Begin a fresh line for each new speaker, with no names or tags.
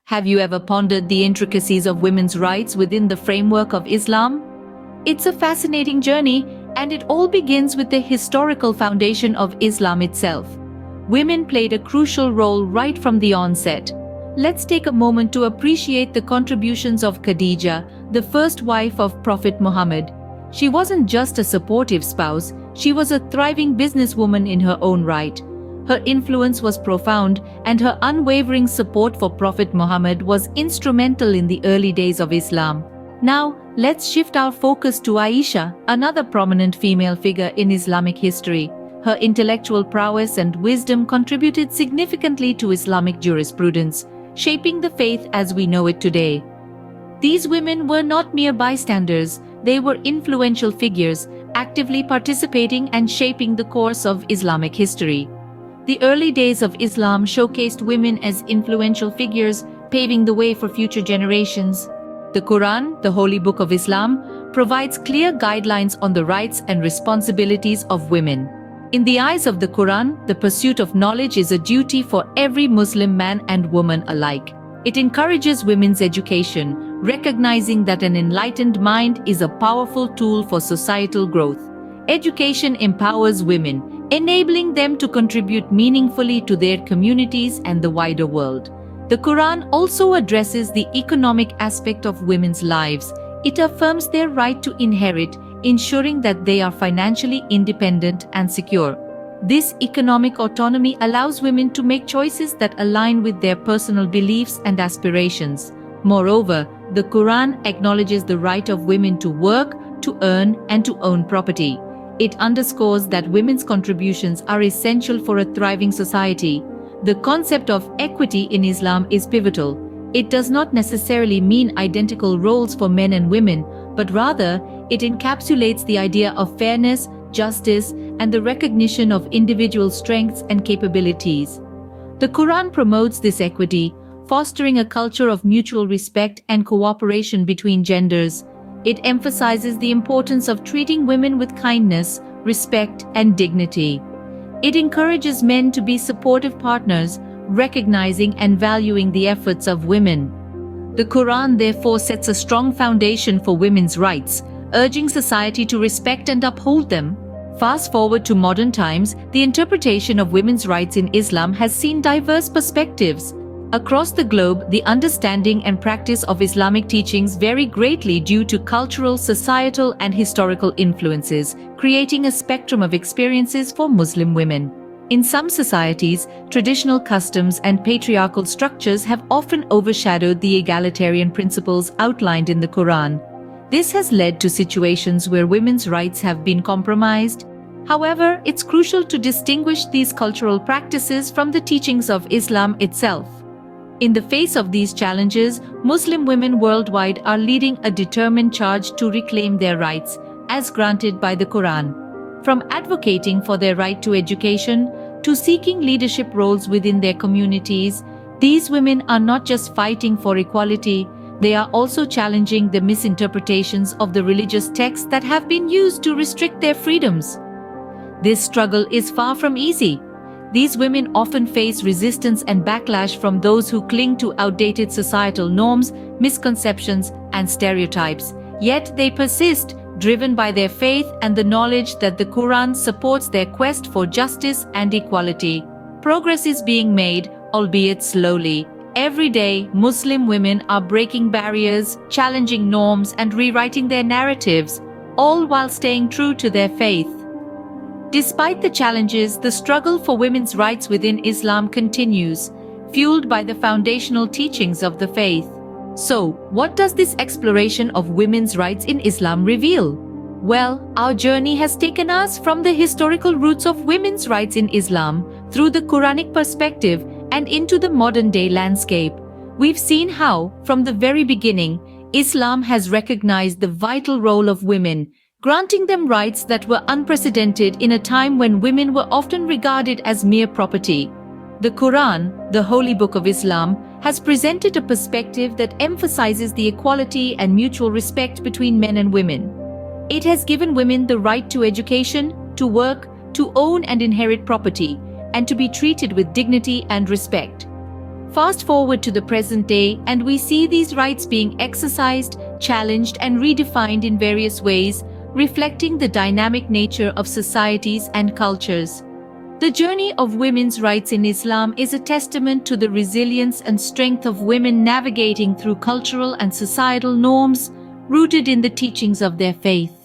Have you ever pondered the intricacies of women's rights within the framework of Islam? It's a fascinating journey, and it all begins with the historical foundation of Islam itself. Women played a crucial role right from the onset. Let's take a moment to appreciate the contributions of Khadija, the first wife of Prophet Muhammad. She wasn't just a supportive spouse, she was a thriving businesswoman in her own right. Her influence was profound, and her unwavering support for Prophet Muhammad was instrumental in the early days of Islam. Now, let's shift our focus to Aisha, another prominent female figure in Islamic history. Her intellectual prowess and wisdom contributed significantly to Islamic jurisprudence, shaping the faith as we know it today. These women were not mere bystanders, they were influential figures, actively participating and shaping the course of Islamic history. The early days of Islam showcased women as influential figures, paving the way for future generations. The Quran, the holy book of Islam, provides clear guidelines on the rights and responsibilities of women. In the eyes of the Quran, the pursuit of knowledge is a duty for every Muslim man and woman alike. It encourages women's education, recognizing that an enlightened mind is a powerful tool for societal growth. Education empowers women, enabling them to contribute meaningfully to their communities and the wider world. The Quran also addresses the economic aspect of women's lives. It affirms their right to inherit, ensuring that they are financially independent and secure. This economic autonomy allows women to make choices that align with their personal beliefs and aspirations. Moreover, the Quran acknowledges the right of women to work, to earn, and to own property. It underscores that women's contributions are essential for a thriving society. The concept of equity in Islam is pivotal. It does not necessarily mean identical roles for men and women, but rather, it encapsulates the idea of fairness, justice, and the recognition of individual strengths and capabilities. The Quran promotes this equity, fostering a culture of mutual respect and cooperation between genders. It emphasizes the importance of treating women with kindness, respect, and dignity. It encourages men to be supportive partners, recognizing and valuing the efforts of women. The Quran therefore sets a strong foundation for women's rights, urging society to respect and uphold them. Fast forward to modern times, the interpretation of women's rights in Islam has seen diverse perspectives. Across the globe, the understanding and practice of Islamic teachings vary greatly due to cultural, societal, and historical influences, creating a spectrum of experiences for Muslim women. In some societies, traditional customs and patriarchal structures have often overshadowed the egalitarian principles outlined in the Quran. This has led to situations where women's rights have been compromised. However, it's crucial to distinguish these cultural practices from the teachings of Islam itself. In the face of these challenges, Muslim women worldwide are leading a determined charge to reclaim their rights, as granted by the Quran. From advocating for their right to education, to seeking leadership roles within their communities, these women are not just fighting for equality, they are also challenging the misinterpretations of the religious texts that have been used to restrict their freedoms. This struggle is far from easy. These women often face resistance and backlash from those who cling to outdated societal norms, misconceptions, and stereotypes. Yet they persist, driven by their faith and the knowledge that the Quran supports their quest for justice and equality. Progress is being made, albeit slowly. Every day, Muslim women are breaking barriers, challenging norms, and rewriting their narratives, all while staying true to their faith. Despite the challenges, the struggle for women's rights within Islam continues, fueled by the foundational teachings of the faith. So, what does this exploration of women's rights in Islam reveal? Well, our journey has taken us from the historical roots of women's rights in Islam, through the Quranic perspective, and into the modern-day landscape. We've seen how, from the very beginning, Islam has recognized the vital role of women, granting them rights that were unprecedented in a time when women were often regarded as mere property. The Quran, the holy book of Islam, has presented a perspective that emphasizes the equality and mutual respect between men and women. It has given women the right to education, to work, to own and inherit property, and to be treated with dignity and respect. Fast forward to the present day, and we see these rights being exercised, challenged, and redefined in various ways, reflecting the dynamic nature of societies and cultures. The journey of women's rights in Islam is a testament to the resilience and strength of women navigating through cultural and societal norms rooted in the teachings of their faith.